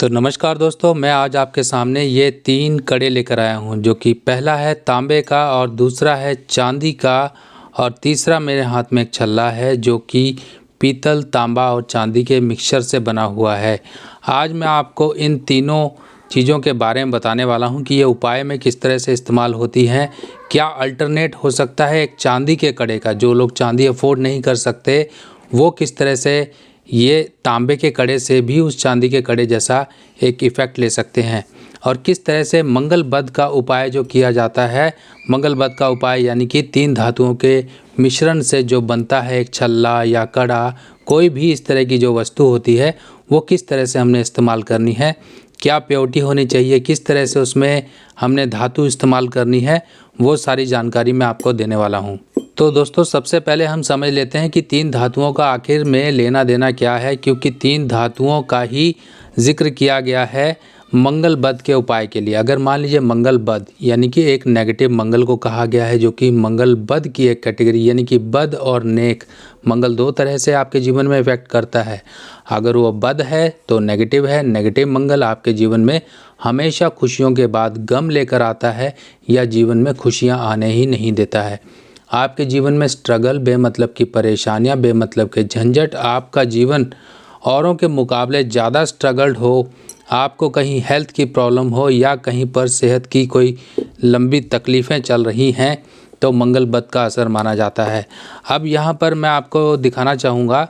तो नमस्कार दोस्तों, मैं आज आपके सामने ये 3 कड़े लेकर आया हूँ, जो कि पहला है तांबे का और दूसरा है चांदी का और तीसरा मेरे हाथ में एक छल्ला है जो कि पीतल, तांबा और चांदी के मिक्सचर से बना हुआ है। आज मैं आपको इन तीनों चीज़ों के बारे में बताने वाला हूँ कि ये उपाय में किस तरह से इस्तेमाल होती हैं। क्या अल्टरनेट हो सकता है एक चांदी के कड़े का, जो लोग चांदी अफोर्ड नहीं कर सकते वो किस तरह से ये तांबे के कड़े से भी उस चांदी के कड़े जैसा एक इफ़ेक्ट ले सकते हैं। और किस तरह से मंगल बध का उपाय जो किया जाता है, मंगल बध का उपाय यानी कि 3 धातुओं के मिश्रण से जो बनता है एक छल्ला या कड़ा, कोई भी इस तरह की जो वस्तु होती है वो किस तरह से हमने इस्तेमाल करनी है, क्या प्योरिटी होनी चाहिए, किस तरह से उसमें हमने धातु इस्तेमाल करनी है, वो सारी जानकारी मैं आपको देने वाला हूँ। तो दोस्तों, सबसे पहले हम समझ लेते हैं कि 3 धातुओं का आखिर में लेना देना क्या है, क्योंकि 3 धातुओं का ही जिक्र किया गया है मंगल बध के उपाय के लिए। अगर मान लीजिए मंगल बध यानी कि एक नेगेटिव मंगल को कहा गया है, जो कि मंगल बध की एक कैटेगरी, यानी कि बध और नेक, मंगल 2 तरह से आपके जीवन में इफेक्ट करता है। अगर वो बध है तो नेगेटिव है, नेगेटिव मंगल आपके जीवन में हमेशा खुशियों के बाद गम लेकर आता है या जीवन में खुशियाँ आने ही नहीं देता है। आपके जीवन में स्ट्रगल, बेमतलब की परेशानियां, बेमतलब के झंझट, आपका जीवन औरों के मुकाबले ज़्यादा स्ट्रगल्ड हो, आपको कहीं हेल्थ की प्रॉब्लम हो या कहीं पर सेहत की कोई लंबी तकलीफ़ें चल रही हैं, तो मंगल बध का असर माना जाता है। अब यहाँ पर मैं आपको दिखाना चाहूँगा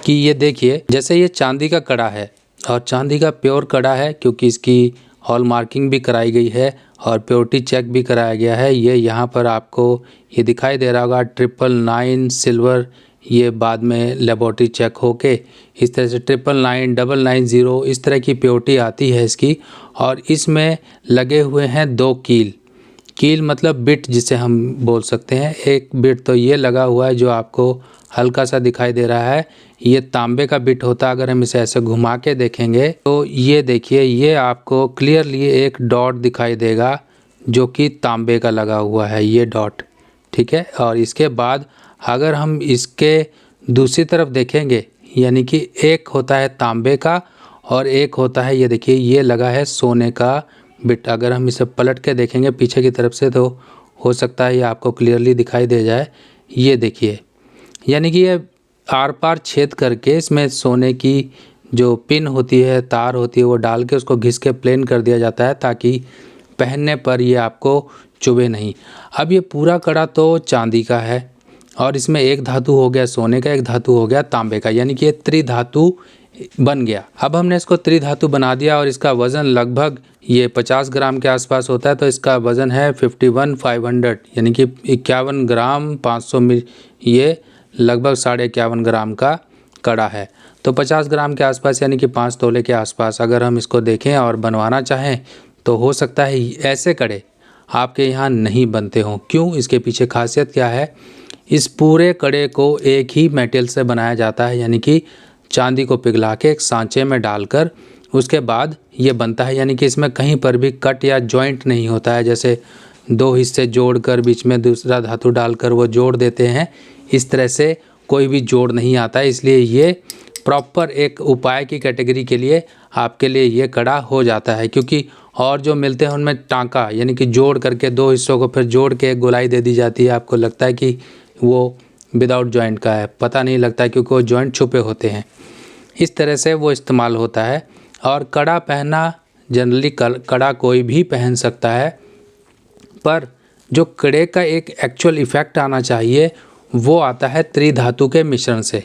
कि ये देखिए, जैसे ये चांदी का कड़ा है और चांदी का प्योर कड़ा है, क्योंकि इसकी हॉल मार्किंग भी कराई गई है और प्योरिटी चेक भी कराया गया है। ये यहाँ पर आपको ये दिखाई दे रहा होगा 999 सिल्वर, ये बाद में लेबोरेटरी चेक होके इस तरह से 999, 990 इस तरह की प्योरिटी आती है इसकी। और इसमें लगे हुए हैं 2 कील, कील मतलब बिट जिसे हम बोल सकते हैं। एक बिट तो ये लगा हुआ है जो आपको हल्का सा दिखाई दे रहा है, ये तांबे का बिट होता है। अगर हम इसे ऐसे घुमा के देखेंगे तो ये देखिए, ये आपको क्लियरली एक डॉट दिखाई देगा जो कि तांबे का लगा हुआ है, ये डॉट, ठीक है। और इसके बाद अगर हम इसके दूसरी तरफ देखेंगे, यानी कि एक होता है तांबे का और एक होता है, ये देखिए, ये लगा है सोने का बिट। अगर हम इसे पलट के देखेंगे पीछे की तरफ से तो हो सकता है ये आपको क्लियरली दिखाई दे जाए। ये देखिए, यानी कि ये आर पार छेद करके इसमें सोने की जो पिन होती है, तार होती है, वो डाल के उसको घिस के प्लेन कर दिया जाता है ताकि पहनने पर ये आपको चुभे नहीं। अब ये पूरा कड़ा तो चांदी का है और इसमें एक धातु हो गया सोने का, एक धातु हो गया तांबे का, यानी कि ये त्रिधातु बन गया। अब हमने इसको त्रिधातु बना दिया और इसका वज़न लगभग ये 50 ग्राम के आसपास होता है, तो इसका वज़न है 51,500, यानी कि 51 ग्राम 500 मिली, ये लगभग 51.5 ग्राम का कड़ा है। तो 50 ग्राम के आसपास यानी कि 5 तोले के आसपास अगर हम इसको देखें और बनवाना चाहें तो हो सकता है ऐसे कड़े आपके यहाँ नहीं बनते हों। क्यों? इसके पीछे खासियत क्या है? इस पूरे कड़े को एक ही मेटल से बनाया जाता है, यानी कि चांदी को पिघला के एक सांचे में डालकर उसके बाद ये बनता है, यानी कि इसमें कहीं पर भी कट या जॉइंट नहीं होता है। जैसे 2 हिस्से जोड़कर बीच में दूसरा धातु डालकर वो जोड़ देते हैं, इस तरह से कोई भी जोड़ नहीं आता है। इसलिए ये प्रॉपर एक उपाय की कैटेगरी के लिए आपके लिए ये कड़ा हो जाता है, क्योंकि और जो मिलते हैं उनमें टांका, यानी कि जोड़ करके 2 हिस्सों को फिर जोड़ के एक गोलाई दे दी जाती है। आपको लगता है कि वो विदाउट जॉइंट का है, पता नहीं लगता है क्योंकि वो जॉइंट छुपे होते हैं। इस तरह से वो इस्तेमाल होता है। और कड़ा पहनना जनरली कड़ा कोई भी पहन सकता है, पर जो कड़े का एक एक्चुअल इफ़ेक्ट आना चाहिए वो आता है त्रिधातु के मिश्रण से।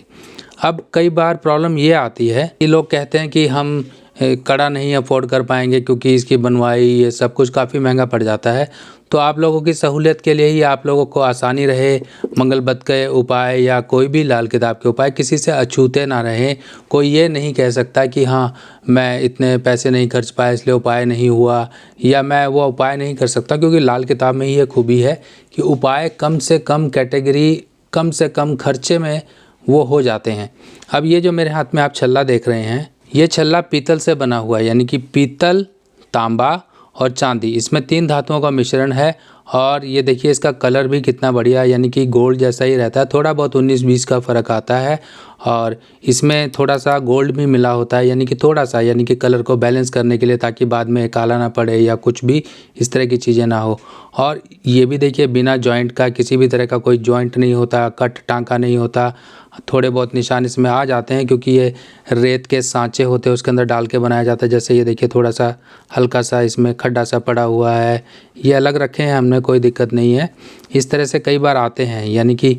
अब कई बार प्रॉब्लम ये आती है कि लोग कहते हैं कि हम कड़ा नहीं अफोर्ड कर पाएंगे क्योंकि इसकी बनवाई ये सब कुछ काफ़ी महंगा पड़ जाता है। तो आप लोगों की सहूलियत के लिए ही, आप लोगों को आसानी रहे, मंगल बध के उपाय या कोई भी लाल किताब के उपाय किसी से अछूते ना रहें। कोई ये नहीं कह सकता कि हाँ मैं इतने पैसे नहीं खर्च पाया इसलिए उपाय नहीं हुआ, या मैं वो उपाय नहीं कर सकता, क्योंकि लाल किताब में ही ये खूबी है कि उपाय कम से कम कैटेगरी, कम से कम खर्चे में वो हो जाते हैं। अब ये जो मेरे हाथ में आप छल्ला देख रहे हैं, ये छल्ला पीतल से बना हुआ है, यानी कि पीतल, तांबा और चांदी, इसमें 3 धातुओं का मिश्रण है और ये देखिए इसका कलर भी कितना बढ़िया, यानी कि गोल्ड जैसा ही रहता है। थोड़ा बहुत 19-20 का फ़र्क आता है और इसमें थोड़ा सा गोल्ड भी मिला होता है, यानी कि थोड़ा सा, यानी कि कलर को बैलेंस करने के लिए, ताकि बाद में काला ना पड़े या कुछ भी इस तरह की चीज़ें ना हो। और ये भी देखिए बिना जॉइंट का, किसी भी तरह का कोई जॉइंट नहीं होता, कट टाँका नहीं होता। थोड़े बहुत निशान इसमें आ जाते हैं क्योंकि ये रेत के सांचे होते हैं उसके अंदर डाल के बनाया जाता है। जैसे ये देखिए थोड़ा सा हल्का सा इसमें खड्डा सा पड़ा हुआ है, ये अलग रखे हैं हमने, कोई दिक्कत नहीं है। इस तरह से कई बार आते हैं, यानी कि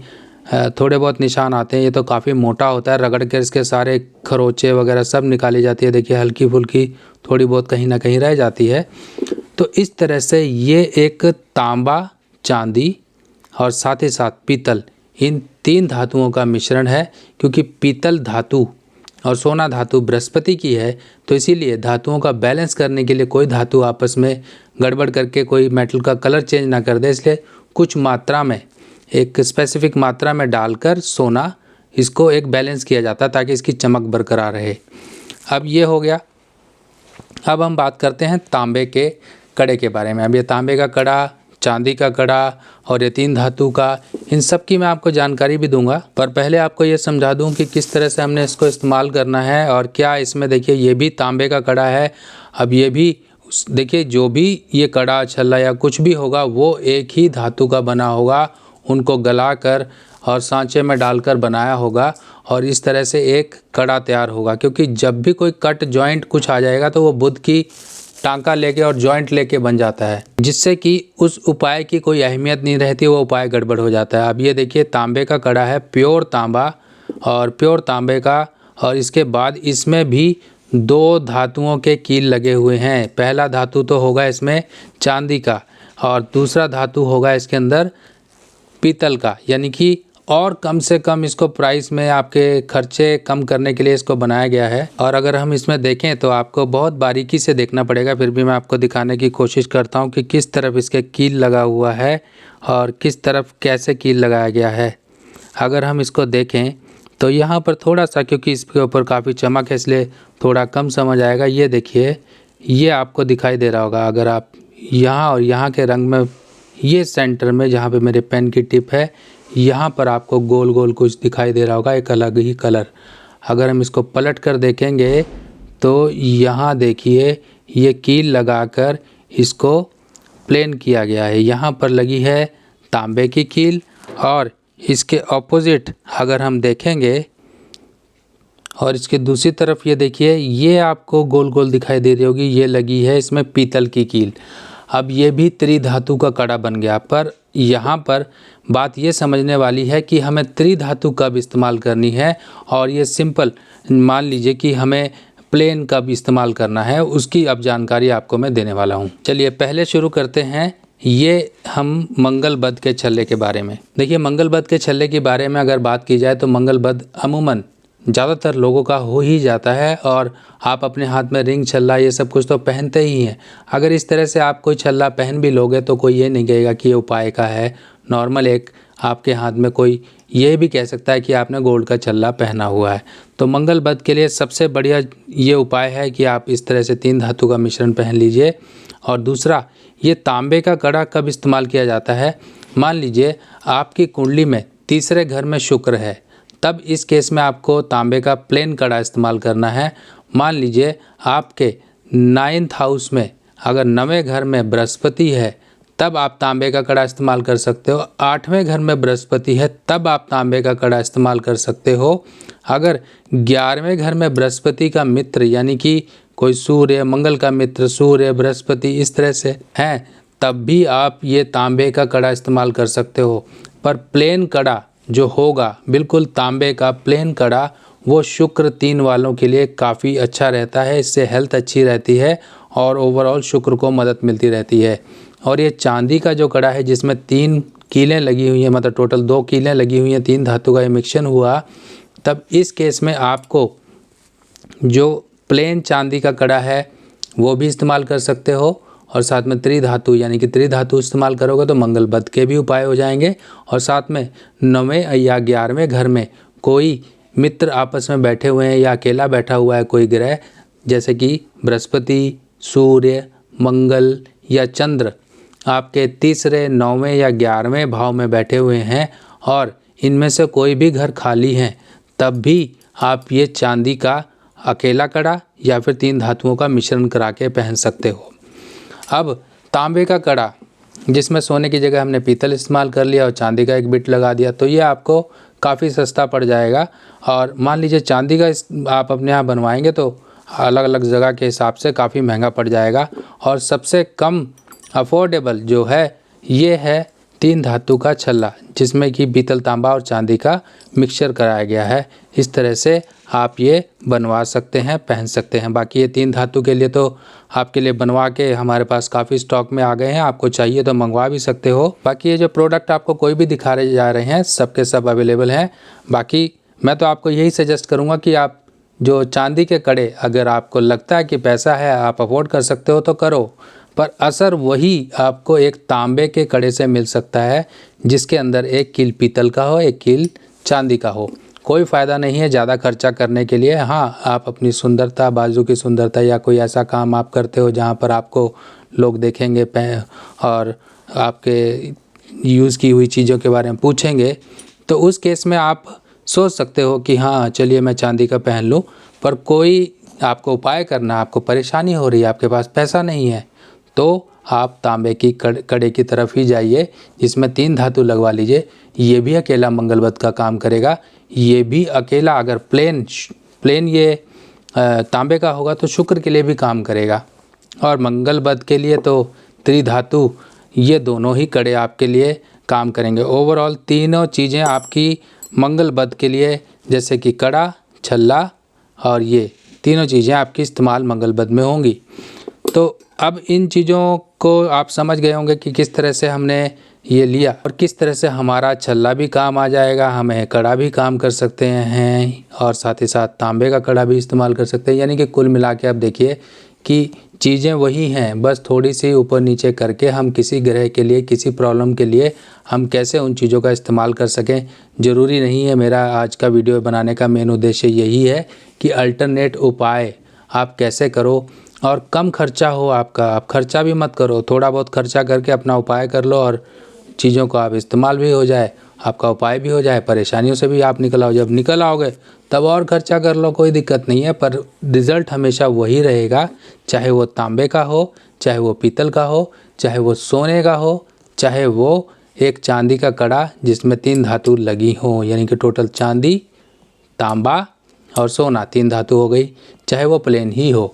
थोड़े बहुत निशान आते हैं। ये तो काफ़ी मोटा होता है, रगड़ के इसके सारे खरोचे वगैरह सब निकाली जाती है। देखिए हल्की फुल्की थोड़ी बहुत कहीं ना कहीं रह जाती है। तो इस तरह से ये एक तांबा, चांदी और साथ ही साथ पीतल, इन 3 धातुओं का मिश्रण है। क्योंकि पीतल धातु और सोना धातु बृहस्पति की है, तो इसीलिए धातुओं का बैलेंस करने के लिए कोई धातु आपस में गड़बड़ करके कोई मेटल का कलर चेंज ना कर दे, इसलिए कुछ मात्रा में, एक स्पेसिफिक मात्रा में डालकर सोना इसको एक बैलेंस किया जाता है ताकि इसकी चमक बरकरार रहे। अब ये हो गया। अब हम बात करते हैं तांबे के कड़े के बारे में। अब ये तांबे का कड़ा, चांदी का कड़ा और ये 3 धातु का, इन सब की मैं आपको जानकारी भी दूंगा। पर पहले आपको ये समझा दूं कि किस तरह से हमने इसको इस्तेमाल करना है। और क्या इसमें देखिए ये भी तांबे का कड़ा है। अब ये भी देखिए, जो भी ये कड़ा, छल्ला या कुछ भी होगा वो एक ही धातु का बना होगा, उनको गला कर और सांचे में डालकर बनाया होगा और इस तरह से एक कड़ा तैयार होगा। क्योंकि जब भी कोई कट जॉइंट कुछ आ जाएगा तो वो बुध की टांका लेके और जॉइंट लेके बन जाता है, जिससे कि उस उपाय की कोई अहमियत नहीं रहती, वो उपाय गड़बड़ हो जाता है। अब ये देखिए तांबे का कड़ा है, प्योर तांबा और प्योर तांबे का, और इसके बाद इसमें भी 2 धातुओं के कील लगे हुए हैं। पहला धातु तो होगा इसमें चांदी का और दूसरा धातु होगा इसके अंदर पीतल का, यानी कि और कम से कम इसको प्राइस में आपके खर्चे कम करने के लिए इसको बनाया गया है। और अगर हम इसमें देखें तो आपको बहुत बारीकी से देखना पड़ेगा, फिर भी मैं आपको दिखाने की कोशिश करता हूं कि किस तरफ इसके कील लगा हुआ है और किस तरफ कैसे कील लगाया गया है। अगर हम इसको देखें तो यहाँ पर थोड़ा सा, क्योंकि इसके ऊपर काफ़ी चमक है इसलिए थोड़ा कम समझ आएगा। ये देखिए, ये आपको दिखाई दे रहा होगा अगर आप यहाँ और यहाँ के रंग में, ये सेंटर में जहाँ पे मेरे पेन की टिप है, यहाँ पर आपको गोल गोल कुछ दिखाई दे रहा होगा, एक अलग ही कलर। अगर हम इसको पलट कर देखेंगे तो यहाँ देखिए ये कील लगाकर इसको प्लेन किया गया है। यहाँ पर लगी है तांबे की कील और इसके ऑपोजिट अगर हम देखेंगे और इसके दूसरी तरफ ये देखिए, ये आपको गोल गोल दिखाई दे रही होगी, ये लगी है इसमें पीतल की कील। अब ये भी त्रिधातु का कड़ा बन गया। पर यहाँ पर बात ये समझने वाली है कि हमें त्रिधातु कब इस्तेमाल करनी है और ये सिंपल मान लीजिए कि हमें प्लेन कब इस्तेमाल करना है, उसकी अब जानकारी आपको मैं देने वाला हूँ। चलिए पहले शुरू करते हैं, ये हम मंगलबद्ध के छल्ले के बारे में। देखिए मंगलबद्ध के छल्ले के बारे में अगर बात की जाए तो मंगलबद्ध अमूमन ज़्यादातर लोगों का हो ही जाता है और आप अपने हाथ में रिंग, छल्ला, ये सब कुछ तो पहनते ही हैं। अगर इस तरह से आप कोई छल्ला पहन भी लोगे तो कोई ये नहीं कहेगा कि ये उपाय का है। नॉर्मल एक आपके हाथ में कोई ये भी कह सकता है कि आपने गोल्ड का छल्ला पहना हुआ है। तो मंगलबद्ध के लिए सबसे बढ़िया ये उपाय है कि आप इस तरह से 3 धातु का मिश्रण पहन लीजिए। और दूसरा, ये तांबे का कड़ा कब इस्तेमाल किया जाता है, मान लीजिए आपकी कुंडली में तीसरे घर में शुक्र है, तब इस केस में आपको तांबे का प्लेन कड़ा इस्तेमाल करना है। मान लीजिए आपके 9th हाउस में अगर 9वें घर में बृहस्पति है, तब आप तांबे का कड़ा इस्तेमाल कर सकते हो। 8वें घर में बृहस्पति है, तब आप तांबे का कड़ा इस्तेमाल कर सकते हो। अगर 11वें घर में बृहस्पति का मित्र, यानी कि कोई सूर्य, मंगल का मित्र सूर्य, बृहस्पति इस तरह से हैं, तब भी आप ये तांबे का कड़ा इस्तेमाल कर सकते हो। पर प्लेन कड़ा जो होगा, बिल्कुल तांबे का प्लेन कड़ा, वो शुक्र 3 वालों के लिए काफ़ी अच्छा रहता है। इससे हेल्थ अच्छी रहती है और ओवरऑल शुक्र को मदद मिलती रहती है। और ये चांदी का जो कड़ा है जिसमें 3 कीलें लगी हुई हैं, मतलब टोटल 2 कीलें लगी हुई हैं, 3 धातु का ये मिक्सन हुआ, तब इस केस में आपको जो प्लेन चांदी का कड़ा है वो भी इस्तेमाल कर सकते हो और साथ में त्रिधातु, यानी कि त्रिधातु इस्तेमाल करोगे तो मंगलबद्ध के भी उपाय हो जाएंगे। और साथ में 9वें या 11वें घर में कोई मित्र आपस में बैठे हुए हैं या अकेला बैठा हुआ है कोई ग्रह, जैसे कि बृहस्पति, सूर्य, मंगल या चंद्र, आपके तीसरे, 9वें या 11वें भाव में बैठे हुए हैं और इनमें से कोई भी घर खाली है, तब भी आप ये चांदी का अकेला कड़ा या फिर 3 धातुओं का मिश्रण करा के पहन सकते हो। अब तांबे का कड़ा, जिसमें सोने की जगह हमने पीतल इस्तेमाल कर लिया और चांदी का एक बिट लगा दिया, तो ये आपको काफ़ी सस्ता पड़ जाएगा। और मान लीजिए चांदी का आप अपने यहाँ बनवाएंगे तो अलग अलग जगह के हिसाब से काफ़ी महंगा पड़ जाएगा। और सबसे कम अफोर्डेबल जो है ये है 3 धातु का छल्ला, जिसमें कि पीतल, तांबा और चांदी का मिक्सचर कराया गया है। इस तरह से आप ये बनवा सकते हैं, पहन सकते हैं। बाकी ये 3 धातु के लिए तो आपके लिए बनवा के हमारे पास काफ़ी स्टॉक में आ गए हैं, आपको चाहिए तो मंगवा भी सकते हो। बाकी ये जो प्रोडक्ट आपको कोई भी दिखा रहे जा रहे हैं, सबके सब अवेलेबल हैं। बाकी मैं तो आपको यही सजेस्ट करूँगा कि आप जो चांदी के कड़े, अगर आपको लगता है कि पैसा है, आप अफोर्ड कर सकते हो तो करो, पर असर वही आपको एक तांबे के कड़े से मिल सकता है जिसके अंदर 1 कील पीतल का हो, 1 कील चांदी का हो। कोई फ़ायदा नहीं है ज़्यादा खर्चा करने के लिए। हाँ, आप अपनी सुंदरता, बाजू की सुंदरता या कोई ऐसा काम आप करते हो जहाँ पर आपको लोग देखेंगे और आपके यूज़ की हुई चीज़ों के बारे में पूछेंगे, तो उस केस में आप सोच सकते हो कि हाँ चलिए मैं चांदी का पहन लूँ। पर कोई आपको उपाय करना, आपको परेशानी हो रही है, आपके पास पैसा नहीं है, तो आप तांबे की कड़े की तरफ ही जाइए, जिसमें 3 धातु लगवा लीजिए। ये भी अकेला मंगलबत का काम करेगा। ये भी अकेला अगर प्लेन ये तांबे का होगा तो शुक्र के लिए भी काम करेगा। और मंगलबत के लिए तो त्रिधातु ये दोनों ही कड़े आपके लिए काम करेंगे। ओवरऑल तीनों चीज़ें आपकी मंगलबत के लिए, जैसे कि कड़ा, छल्ला और ये तीनों चीज़ें आपकी इस्तेमाल मंगलबत में होंगी। तो अब इन चीज़ों को आप समझ गए होंगे कि किस तरह से हमने ये लिया और किस तरह से हमारा छल्ला भी काम आ जाएगा, हमें कड़ा भी काम कर सकते हैं और साथ ही साथ तांबे का कड़ा भी इस्तेमाल कर सकते हैं। यानी कि कुल मिला के आप देखिए कि चीज़ें वही हैं, बस थोड़ी सी ऊपर नीचे करके हम किसी ग्रह के लिए, किसी प्रॉब्लम के लिए हम कैसे उन चीज़ों का इस्तेमाल कर सकें। ज़रूरी नहीं है, मेरा आज का वीडियो बनाने का मेन उद्देश्य यही है कि अल्टरनेट उपाय आप कैसे करो और कम खर्चा हो आपका। आप खर्चा भी मत करो, थोड़ा बहुत खर्चा करके अपना उपाय कर लो और चीज़ों को आप इस्तेमाल भी हो जाए, आपका उपाय भी हो जाए, परेशानियों से भी आप निकल आओ। जब निकल आओगे तब और खर्चा कर लो, कोई दिक्कत नहीं है, पर रिज़ल्ट हमेशा वही रहेगा, चाहे वो तांबे का हो, चाहे वो पीतल का हो, चाहे वो सोने का हो, चाहे वो एक चांदी का कड़ा जिसमें 3 धातु लगी हों। यानी कि टोटल चांदी, तांबा और सोना 3 धातु हो गई, चाहे वो प्लेन ही हो।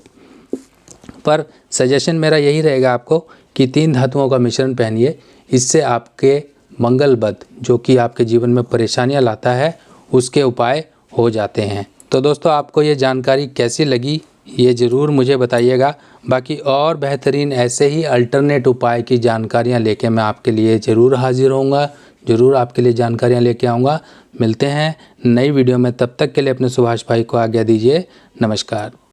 पर सजेशन मेरा यही रहेगा आपको कि 3 धातुओं का मिश्रण पहनिए। इससे आपके मंगलबत, जो कि आपके जीवन में परेशानियां लाता है, उसके उपाय हो जाते हैं। तो दोस्तों, आपको ये जानकारी कैसी लगी ये ज़रूर मुझे बताइएगा। बाकी और बेहतरीन ऐसे ही अल्टरनेट उपाय की जानकारियाँ लेके मैं आपके लिए ज़रूर हाजिर होऊंगा, ज़रूर आपके लिए जानकारियाँ लेके आऊँगा। मिलते हैं नई वीडियो में, तब तक के लिए अपने सुभाष भाई को आज्ञा दीजिए। नमस्कार।